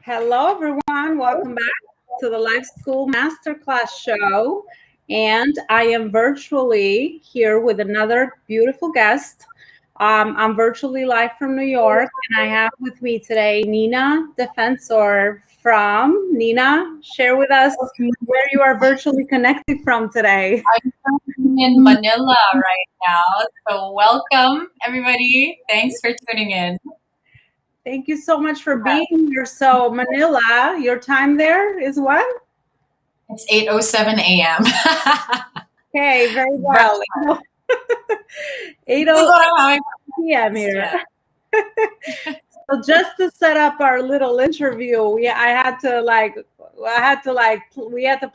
Hello, everyone. Welcome back to the Life School Masterclass show. And I am virtually here with another beautiful guest. I'm virtually live from New York, and I have with me today Nina Defensor from Nina. Share with us where you are virtually connected from today. I'm in Manila right now, so welcome everybody. Thanks for tuning in. Thank you so much for being here. So Manila, your time there is what? It's 8:07 a.m. Okay, very well. 8:00 p.m. here. So just to set up our little interview, we had to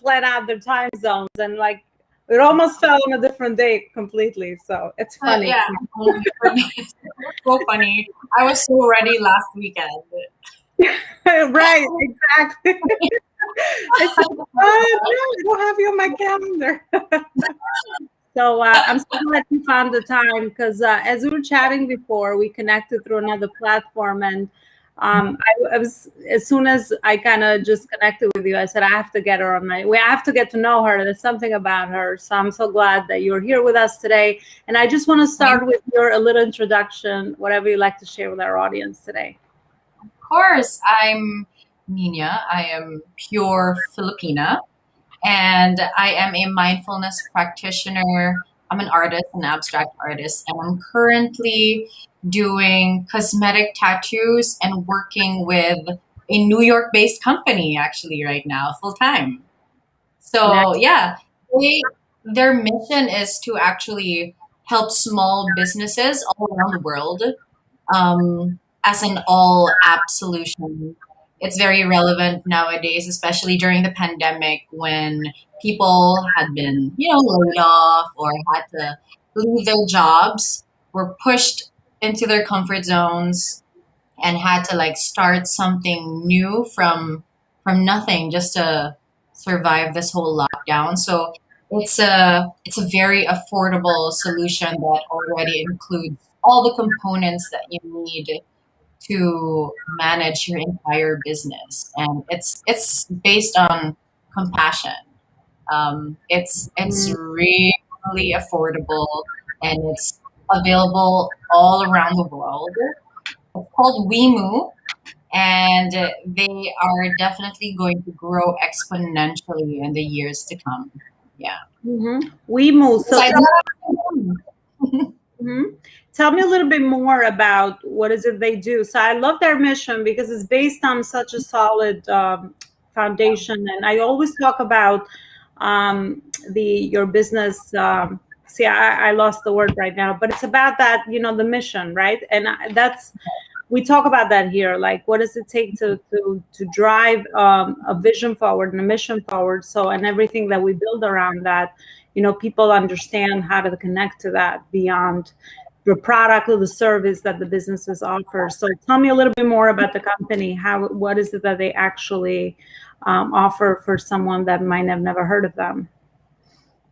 plan out the time zones, and it almost fell on a different day completely. So it's funny. Yeah, so funny. I was so ready last weekend. Right, exactly. I said, oh, no, I don't have you on my calendar. So I'm so glad you found the time because as we were chatting before, we connected through another platform. And I was, as soon as I kind of just connected with you, I said, I have to get her on I have to get to know her. There's something about her. So I'm so glad that you're here with us today. And I just want to start with a little introduction, whatever you'd like to share with our audience today. Of course, I'm Nina. I am pure Filipina. And I am a mindfulness practitioner. I'm an artist, an abstract artist, and I'm currently doing cosmetic tattoos and working with a New York-based company actually right now, full time. So yeah, their mission is to actually help small businesses all around the world as an all app solution. It's very relevant nowadays, especially during the pandemic when people had been, laid off or had to leave their jobs, were pushed into their comfort zones and had to start something new from nothing just to survive this whole lockdown. So it's a very affordable solution that already includes all the components that you need to manage your entire business, and it's based on compassion. It's really affordable, and it's available all around the world. It's called Weimu, and they are definitely going to grow exponentially in the years to come. Yeah. Weimu. So tell me a little bit more about what is it they do. So I love their mission because it's based on such a solid foundation. And I always talk about your business. I lost the word right now, but it's about that, the mission, right? And we talk about that here. Like, what does it take to drive a vision forward and a mission forward? So, and everything that we build around that, people understand how to connect to that beyond the product or the service that the businesses offer. So tell me a little bit more about the company. What is it that they actually offer for someone that might have never heard of them?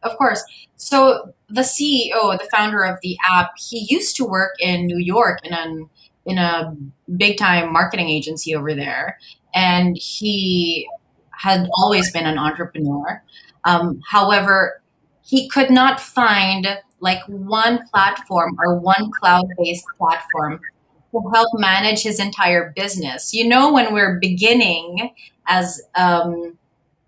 Of course. So the CEO, the founder of the app, he used to work in New York in a big time marketing agency over there, and he had always been an entrepreneur. However, he could not find one platform or one cloud-based platform to help manage his entire business. When we're beginning as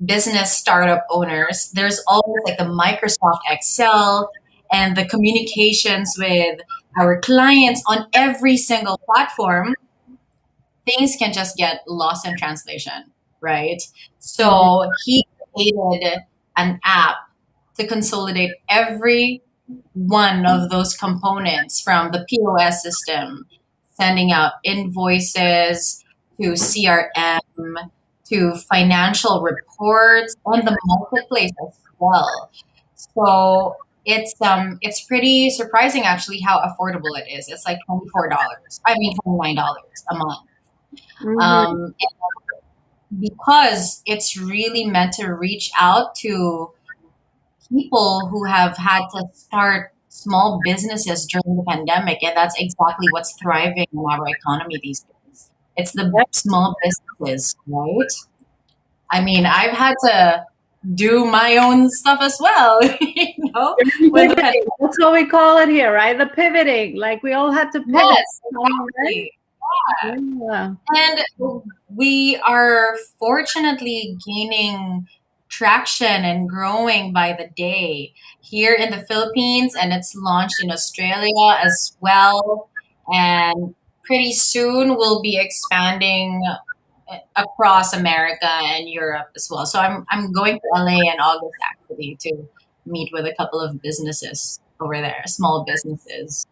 business startup owners, there's always the Microsoft Excel and the communications with our clients on every single platform. Things can just get lost in translation, right? So he created an app to consolidate every one of those components, from the POS system, sending out invoices, to CRM, to financial reports, and the marketplace as well. So it's pretty surprising actually how affordable it is. It's like $24. I mean $29 a month. And because it's really meant to reach out to people who have had to start small businesses during the pandemic, and that's exactly what's thriving in our economy these days. It's the small businesses, right? I mean, I've had to do my own stuff as well, when the pandemic. Pivoting. That's what we call it here, right? The pivoting. Like we all had to pivot. Yes, Right? exactly. Yeah. And we are fortunately gaining traction and growing by the day here in the Philippines, and it's launched in Australia as well. And pretty soon we'll be expanding across America and Europe as well. So I'm going to LA in August actually to meet with a couple of businesses over there, small businesses.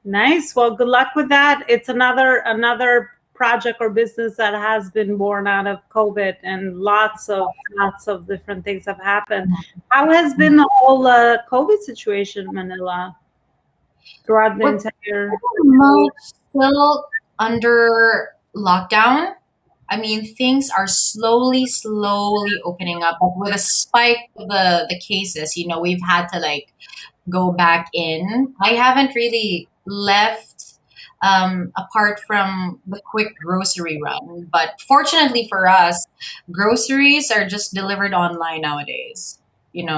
Nice. Well, good luck with that. It's another project or business that has been born out of COVID, and lots of different things have happened. How has been the whole COVID situation in Manila throughout the We're entire? pretty much still under lockdown. I mean, things are slowly opening up, but with a spike of the cases, we've had to like go back in. I haven't really left, apart from the quick grocery run, but fortunately for us, groceries are just delivered online nowadays.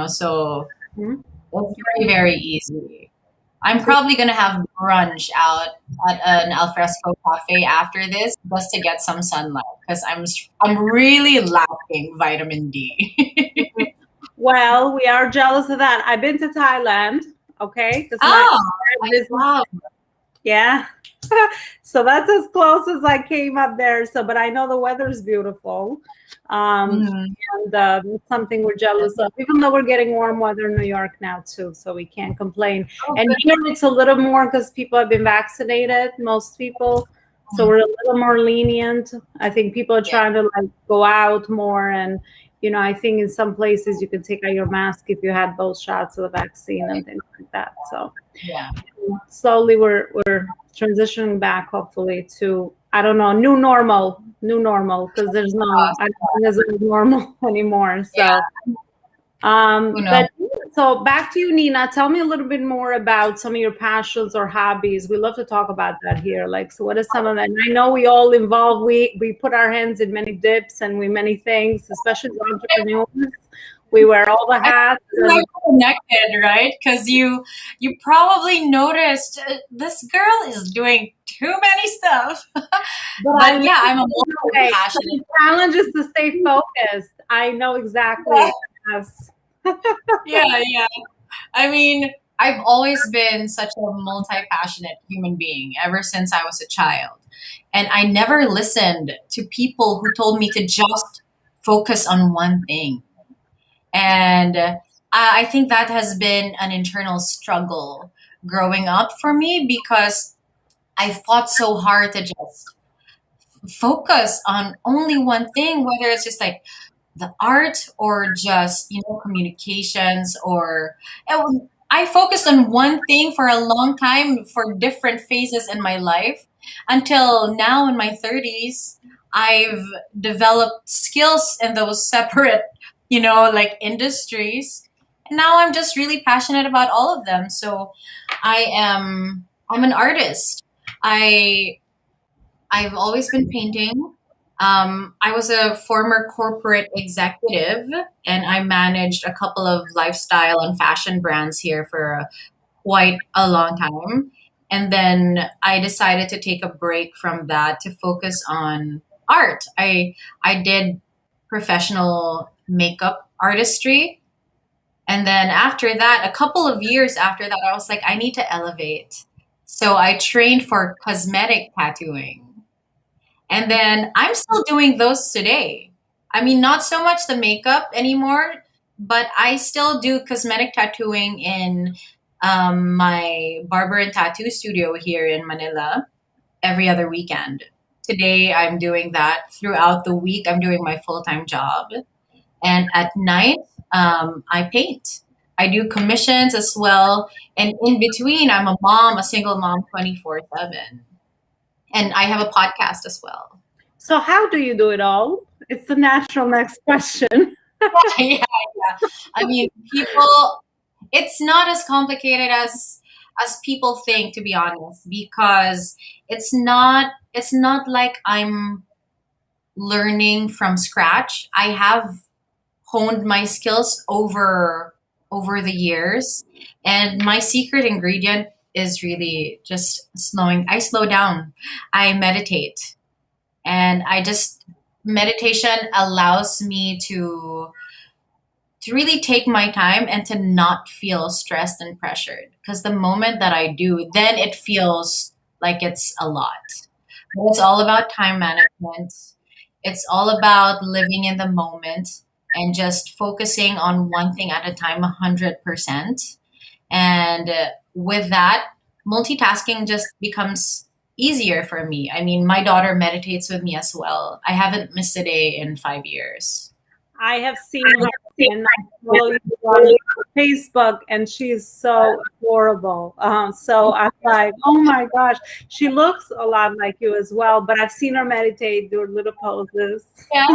So Hmm? it's very easy. I'm probably gonna have brunch out at an alfresco cafe after this just to get some sunlight because I'm really lacking vitamin D. Well, we are jealous of that. I've been to Thailand, okay, because my Oh, I business, love. yeah. So that's as close as I came up there. So, but I know the weather's beautiful. Um, Mhm. and it's something we're jealous of, even though we're getting warm weather in New York now too, so we can't complain. Oh, And good. here it's a little more because people have been vaccinated, most people, so Mhm. we're a little more lenient. I think people are Yeah, trying to like go out more, and I think in some places you can take out your mask if you had both shots of the vaccine and things like that. So yeah. slowly we're transitioning back hopefully to, I don't know, new normal, because there's no, I don't think there's a normal anymore. So Yeah. Who knows? but so back to you, Nina. Tell me a little bit more about some of your passions or hobbies. We love to talk about that here. Like, so what is some of that? And I know we all involve, we put our hands in many dips and we many things, especially as entrepreneurs. We wear all the I think hats we're and connected, right? Because you probably noticed this girl is doing too many stuff. but I But love yeah, I'm a it. Okay. multi-passionate. The challenge is to stay focused. I know exactly. Yes. Yeah. I mean, I've always been such a multi-passionate human being ever since I was a child. And I never listened to people who told me to just focus on one thing. And I think that has been an internal struggle growing up for me because I fought so hard to just focus on only one thing, whether it's just like the art or just communications or I focused on one thing for a long time for different phases in my life until now in my 30s. I've developed skills in those separate like industries, and now I'm just really passionate about all of them. So I'm an artist. I've always been painting. I was a former corporate executive, and I managed a couple of lifestyle and fashion brands here for quite a long time. And then I decided to take a break from that to focus on art. I did professional makeup artistry. And then after that, a couple of years after that, I was like, I need to elevate. So I trained for cosmetic tattooing. And then I'm still doing those today. I mean, not so much the makeup anymore, but I still do cosmetic tattooing in my barber and tattoo studio here in Manila every other weekend. Today, I'm doing that throughout the week. I'm doing my full time job. And at night, I paint. I do commissions as well. And in between, I'm a mom, a single mom 24/7. And I have a podcast as well. So how do you do it all? It's the natural next question. Yeah. I mean, people, it's not as complicated as people think, to be honest, because it's not like I'm learning from scratch. I have honed my skills over the years, and my secret ingredient is really just slowing. I slow down. I meditate, and I just meditation allows me to really take my time and to not feel stressed and pressured, because the moment that I do, then it feels like it's a lot. But it's all about time management. It's all about living in the moment and just focusing on one thing at a time 100%. And with that, multitasking just becomes easier for me. I mean, my daughter meditates with me as well. I haven't missed a day in 5 years. I have seen her and I follow you on Facebook, and she's so adorable. So I'm like, oh my gosh, she looks a lot like you as well. But I've seen her meditate, do little poses. Yeah.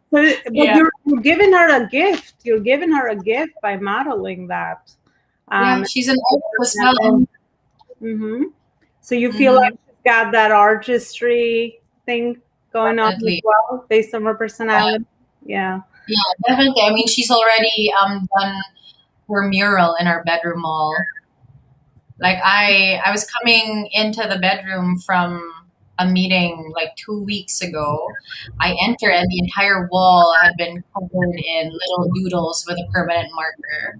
But Yeah. you're giving her a gift. You're giving her a gift by modeling that. Yeah, Um, she's an artist as well. hmm So you feel Hmm. like she's got that artistry thing going on as Definitely. well, based on her Yeah, personality. Yeah. yeah, definitely. I mean, she's already done her mural in our bedroom wall. Like I was coming into the bedroom from a meeting like 2 weeks ago. I entered and the entire wall had been covered in little doodles with a permanent marker.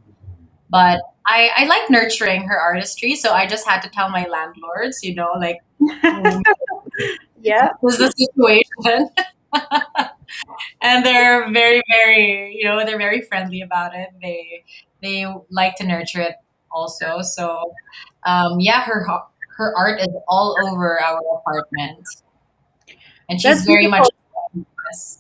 But I like nurturing her artistry, so I just had to tell my landlords, like, "Mm, Yeah. this is the situation." And they're very, very, they're very friendly about it. They like to nurture it also. So, yeah, her art is all over our apartment, and she's That's very much beautiful. this.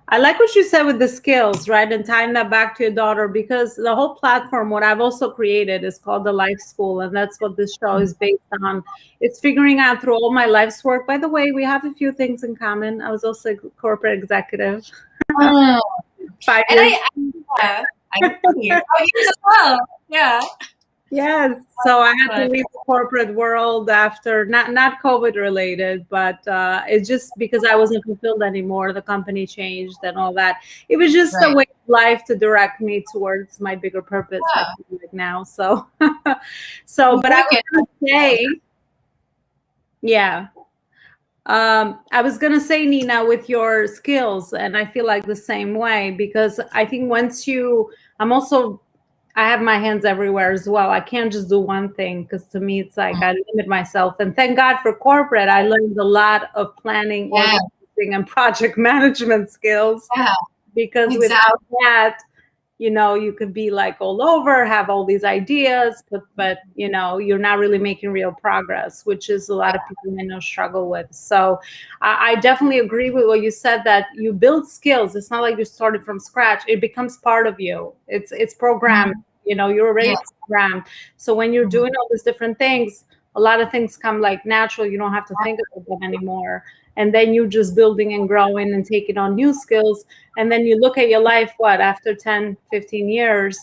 I like what you said with the skills, right? And tying that back to your daughter, because the whole platform, what I've also created is called the Life School. And that's what this show is based on. It's figuring out through all my life's work. By the way, we have a few things in common. I was also a corporate executive Oh, 5 years. I see. Oh, yours as well. Yeah. Yes. So I had to But leave the corporate world after not COVID related, but it's just because I wasn't fulfilled anymore. The company changed and all that. It was just a right. way of life to direct me towards my bigger purpose, I Yeah. feel like now. So so You but I like was it. gonna say, yeah. I was gonna say, Nina, with your skills, and I feel like the same way because I think once you I'm also I have my hands everywhere as well. I can't just do one thing because to me it's like Mm. I limit myself. And thank God for corporate, I learned a lot of planning, Yeah. organizing, and project management skills Yeah. because Exactly. without that, you could be like all over, have all these ideas, but you're not really making real progress, which is a lot of people I know struggle with. So I definitely agree with what you said, that you build skills. It's not like you started from scratch. It becomes part of you. It's programmed. Mhm. You're already Yes. programmed. So when you're Mhm. doing all these different things, a lot of things come like natural. You don't have to think about them anymore. And then you're just building and growing and taking on new skills, and then you look at your life, what, after 10, 15 years,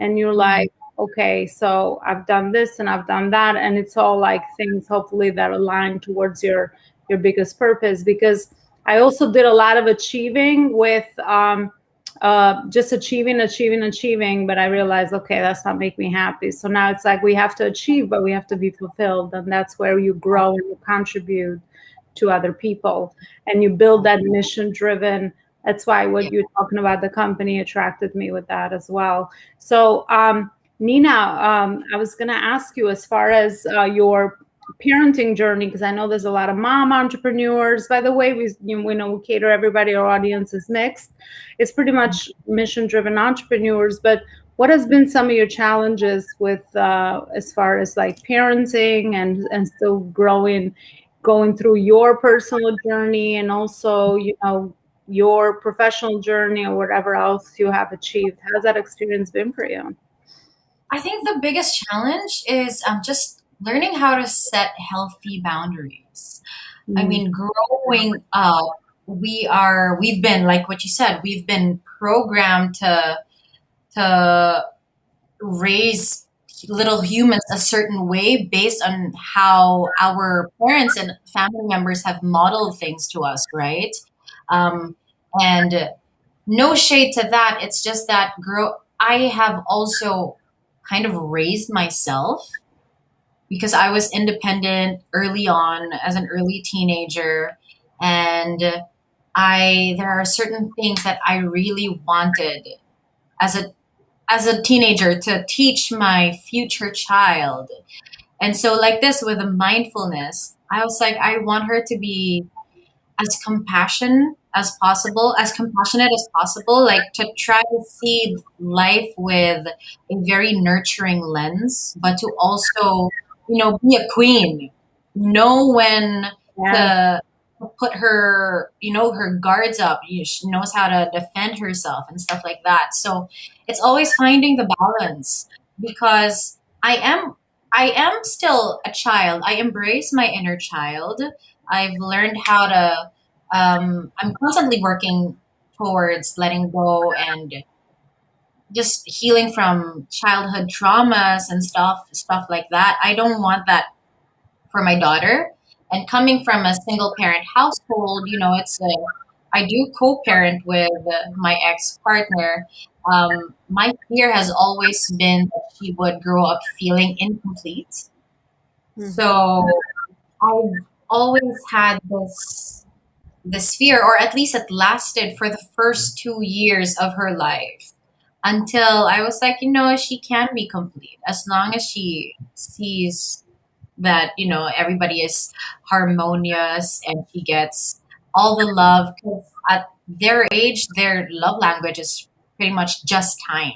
and you're Mhm. like, okay, so I've done this and I've done that, and it's all like things hopefully that align towards your biggest purpose. Because I also did a lot of achieving with just achieving, but I realized, okay, that's not make me happy. So now it's like we have to achieve, but we have to be fulfilled, and that's where you grow and you contribute to other people, and you build that mission driven. That's why Yeah. what you're talking about, the company, attracted me with that as well. So Nina, I was going to ask you, as far as your parenting journey, because I know there's a lot of mom entrepreneurs. By the way, we know we cater everybody, our audience is mixed. It's pretty much mission driven entrepreneurs. But what has been some of your challenges with as far as like parenting and still growing, going through your personal journey, and also your professional journey, or whatever else you have achieved? How's that experience been for you? I think the biggest challenge is just learning how to set healthy boundaries. I Mm. mean, growing up, we've been, like what you said, we've been programmed to raise little humans a certain way based on how our parents and family members have modeled things to us, right? Um, and no shade to that. It's just that I have also kind of raised myself because I was independent early on as an early teenager, and I there are certain things that I really wanted as a teenager to teach my future child. And so like this with the mindfulness, I was like I want her to be as compassionate as possible, like to try to see life with a very nurturing lens, but to also, be a queen, know when Yes. to put her, her guards up. She knows how to defend herself and stuff like that. So it's always finding the balance because I am still a child. I embrace my inner child. I've learned how to I'm constantly working towards letting go and just healing from childhood traumas and stuff like that. I don't want that for my daughter. And coming from a single parent household, I do co-parent with my ex-partner. My fear has always been that she would grow up feeling incomplete. Mhm. So I've always had this fear, or at least it lasted for the first 2 years of her life until I was like, she can be complete as long as she sees that, everybody is harmonious and she gets all the love. Because at their age, their love language is pretty much just time.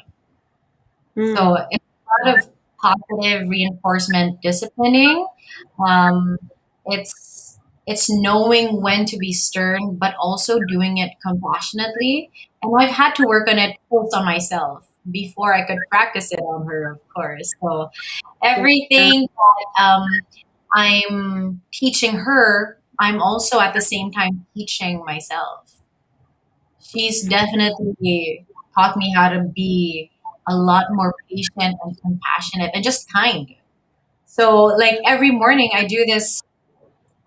So Mm. it's a lot of positive reinforcement disciplining. Um, it's knowing when to be stern, but also doing it compassionately. And I've had to work on it first on myself before I could practice it on her, of course. So Yeah. everything that I'm teaching her, I'm also at the same time teaching myself. She's definitely taught me how to be a lot more patient and compassionate and just kind. So, like every morning, I do this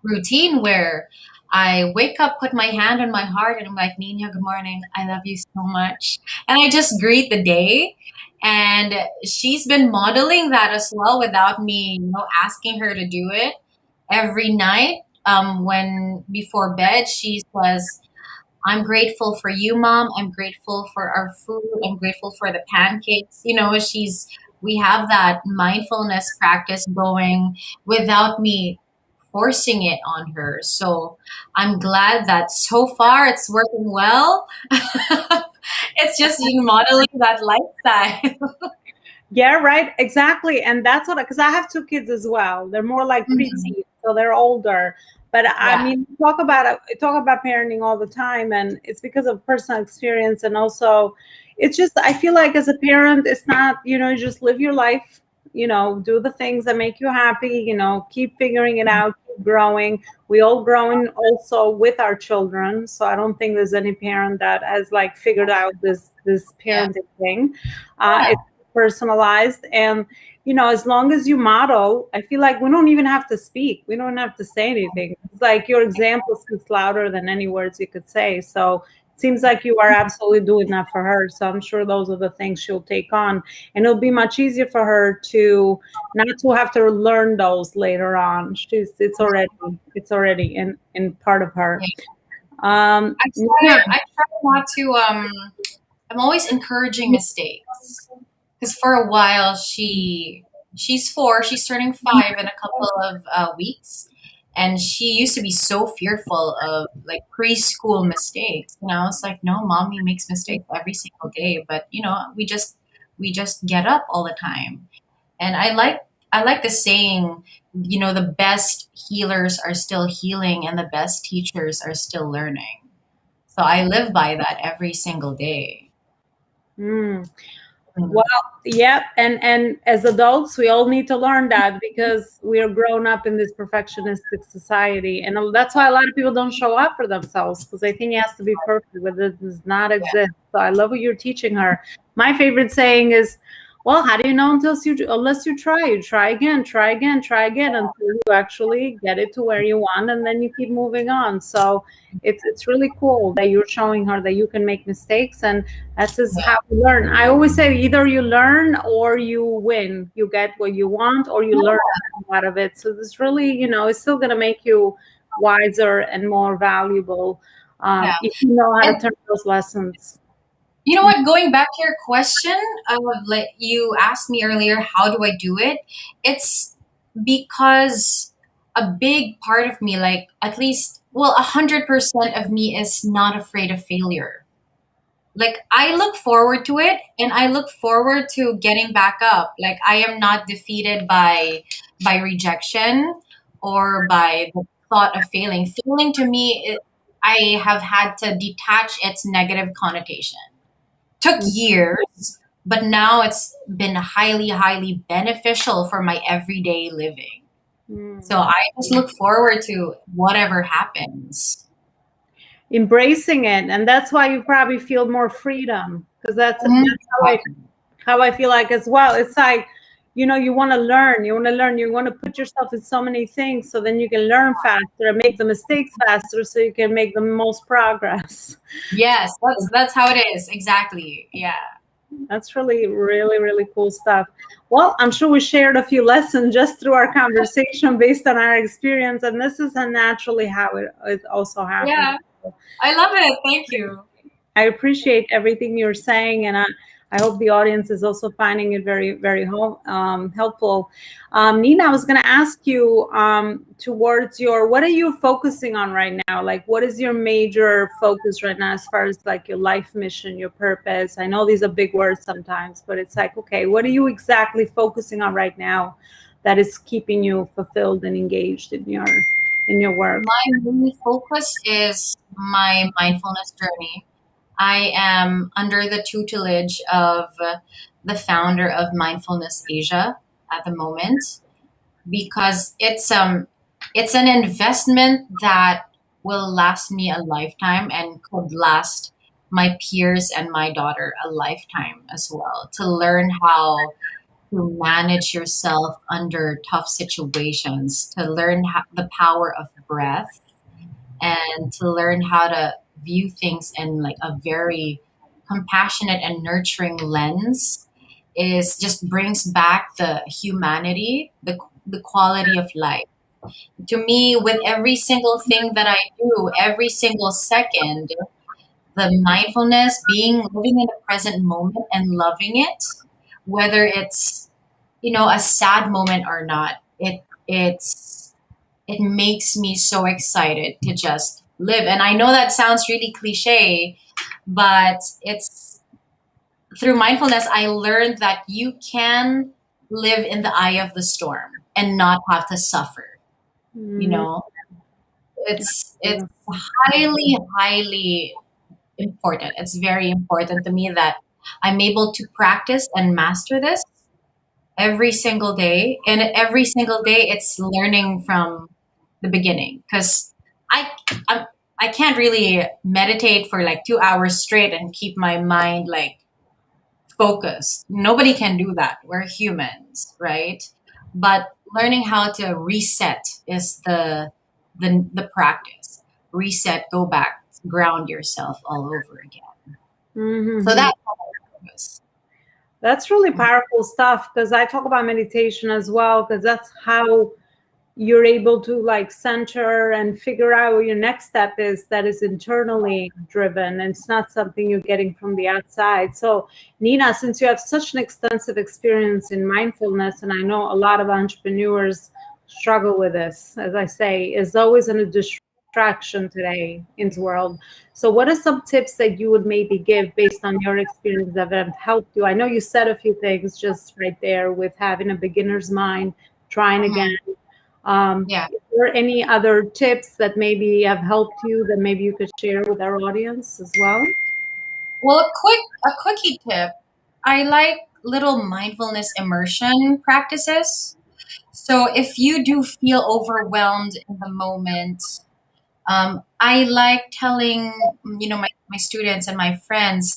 routine where I wake up, put my hand on my heart, and I'm like, Nina, good morning. I love you so much. And I just greet the day. And she's been modeling that as well without me, asking her to do it every night. When before bed, she says, I'm grateful for you, Mom. I'm grateful for our food. I'm grateful for the pancakes. We have that mindfulness practice going without me forcing it on her. So I'm glad that so far it's working well. It's just modeling that lifestyle. Yeah, right. Exactly. And that's what, because I have two kids as well. They're more like Mhm. preteen, so they're older. But I Yeah. mean, talk about parenting all the time, and it's because of personal experience, and also, it's just I feel like as a parent, it's not you just live your life, do the things that make you happy, keep figuring it out, keep growing. We all growing also with our children, so I don't think there's any parent that has like figured out this Yeah. parenting thing. Yeah. It's personalized, and as long as you model, I feel like we don't even have to speak, we don't have to say anything. It's like your example speaks louder than any words you could say. So it seems like you are absolutely doing that for her, so I'm sure those are the things she'll take on, and it'll be much easier for her to not to have to learn those later on. It's already in part of her. Yeah. Yeah. I try not to I'm always encouraging mistakes. Because for a while she's 4, she's turning 5 in a couple of weeks, and she used to be so fearful of like preschool mistakes. I was like, no, mommy makes mistakes every single day, but we just get up all the time. And I like the saying, the best healers are still healing and the best teachers are still learning. So I live by that every single day. Mm. Well, Mm. yeah, and as adults, we all need to learn that because we are grown up in this perfectionistic society, and that's why a lot of people don't show up for themselves because they think it has to be perfect, but it does not Yeah. exist. So I love what you're teaching her. My favorite saying is, Well, how do you know unless you try? You try again, try again, try again until you actually get it to where you want, and then you keep moving on. So it's really cool that you're showing her that you can make mistakes, and that's just how you learn. I always say either you learn or you win. You get what you want, or you Yeah. learn out of it. So this really, it's still going to make you wiser and more valuable Yeah. if you know how to And turn those lessons. you know what? Going back to your question, like you asked me earlier, how do I do it? It's because a big part of me, like at least, well, 100% of me is not afraid of failure. Like I look forward to it, and I look forward to getting back up. Like I am not defeated by rejection or by the thought of failing. Failing to me, I have had to detach its negative connotation. Took years, but now it's been highly, highly beneficial for my everyday living. So Mm. I just look forward to whatever happens. Embracing it, and that's why you probably feel more freedom, because that's how I feel like as well. It's like, you want to learn, you want to put yourself in so many things, so then you can learn faster and make the mistakes faster, so you can make the most progress. Yes, that's how it is. Exactly. Yeah. That's really, really, really cool stuff. Well, I'm sure we shared a few lessons just through our conversation based on our experience, and this is naturally how it also happens. Yeah. I love it. Thank you. I appreciate everything you're saying, and I hope the audience is also finding it very, very helpful. Nina, I was going to ask you towards what are you focusing on right now? Like, what is your major focus right now as far as like your life mission, your purpose? I know these are big words sometimes, but it's like, okay, what are you exactly focusing on right now that is keeping you fulfilled and engaged in your work? My main focus is my mindfulness journey. I am under the tutelage of the founder of Mindfulness Asia at the moment, because it's an investment that will last me a lifetime and could last my peers and my daughter a lifetime as well, to learn how to manage yourself under tough situations, to learn the power of breath, and to learn how to view things in like a very compassionate and nurturing lens, is just brings back the humanity, the quality of life. To me, with every single thing that I do, every single second, the mindfulness, being living in the present moment and loving it, whether it's, a sad moment or not, it makes me so excited to just live. And I know that sounds really cliche, but it's through mindfulness I learned that you can live in the eye of the storm and not have to suffer. You Mm, know, it's highly, highly important. It's very important to me that I'm able to practice and master this every single day. And every single day, it's learning from the beginning, because I, I I can't really meditate for like 2 hours straight and keep my mind like focused. Nobody can do that. We're humans, right? But learning how to reset is the practice. Reset, go back, ground yourself all over again. So mhm. that's how I focus. That's really powerful stuff, because I talk about meditation as well, because that's how you're able to like center and figure out what your next step is, that is internally driven, and it's not something you're getting from the outside. So Nina, since you have such an extensive experience in mindfulness, and I know a lot of entrepreneurs struggle with this, as I say, is always in a distraction today in the world. So what are some tips that you would maybe give based on your experience that have helped you? I know you said a few things just right there with having a beginner's mind, trying again. Mhm. Yeah. Is there any other tips that maybe have helped you that maybe you could share with our audience as well? Well, a quickie tip. I like little mindfulness immersion practices. So if you do feel overwhelmed in the moment, I like telling my students and my friends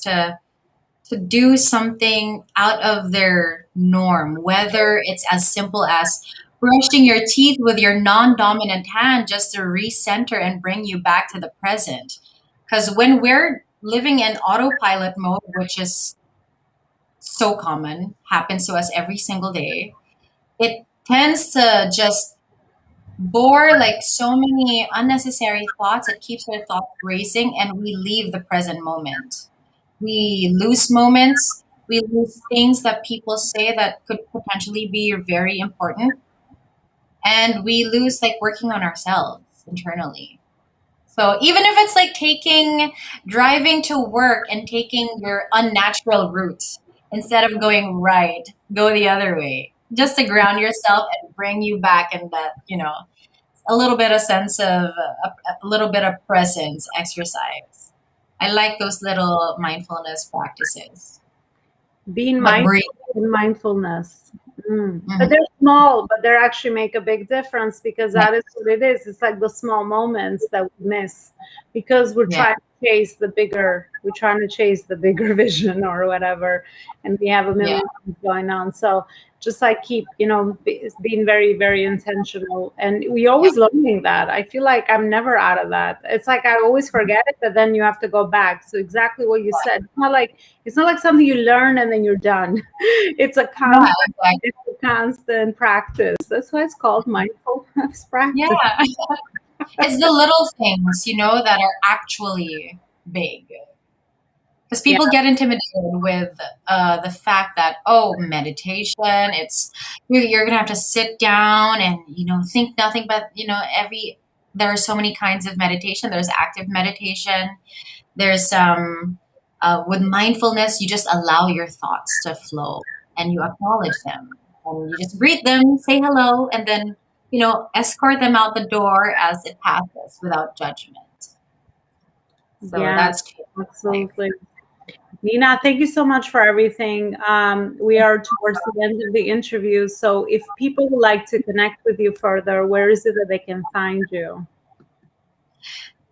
to do something out of their norm, whether it's as simple as brushing your teeth with your non-dominant hand just to recenter and bring you back to the present. Because when we're living in autopilot mode, which is so common, happens to us every single day, it tends to just bore like so many unnecessary thoughts. It keeps our thoughts racing and we leave the present moment. We lose moments. We lose things that people say that could potentially be very important. And we lose like working on ourselves internally. So even if it's like driving to work and taking your unnatural route instead of going right, go the other way, just to ground yourself and bring you back in that, a little bit of sense of a little bit of presence exercise. I like those little mindfulness practices. Being But mindful breathe. and mindfulness. But Mhm. they're small, but they actually make a big difference, because Yeah, that is what it is. It's like the small moments that we miss because yeah, we're trying to chase the bigger vision or whatever, and we have a yeah, million things going on. So just like keep, being very, very intentional. And we yeah. always learning that. I feel like I'm never out of that. It's like I always forget it, but then you have to go back. So exactly what you said. It's not like something you learn and then you're done. It's a Yeah, constant exactly. it's a constant practice. That's why it's called mindfulness Yeah. practice. It's the little things, that are actually big. Because Yeah, people get intimidated with the fact that, oh, meditation, you're gonna have to sit down and think nothing but there are so many kinds of meditation. There's active meditation. There's with mindfulness, you just allow your thoughts to flow and you acknowledge them and you just greet them, say hello, and then escort them out the door as it passes without judgment. So yeah, that's life. absolutely. Nina, thank you so much for everything. We are towards the end of the interview. So if people would like to connect with you further, where is it that they can find you?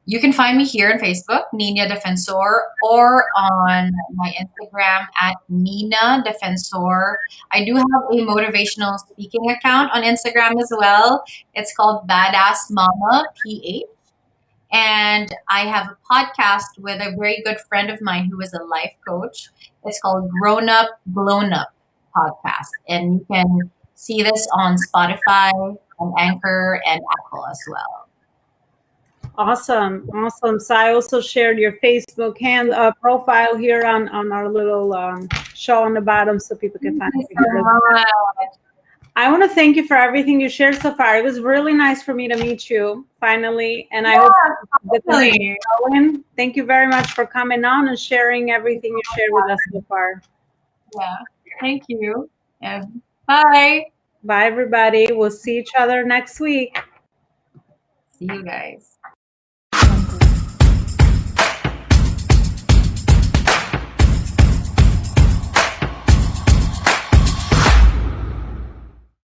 You can find me here on Facebook, Nina Defensor, or on my Instagram at Nina Defensor. I do have a motivational speaking account on Instagram as well. It's called Badass Mama PH. And I have a podcast with a very good friend of mine who is a life coach. It's called Grown Up, Blown Up Podcast. And you can see this on Spotify and Anchor and Apple as well. Awesome, awesome. So I also shared your Facebook profile here on our little show on the bottom, so people can Thank find you it. so much. I want to thank you for everything you shared so far. It was really nice for me to meet you finally, and I hope Yeah, the connection totally. going. Thank you very much for coming on and sharing everything you shared with us so far. Yeah. Thank you. And bye. Bye, everybody. We'll see each other next week. See you guys.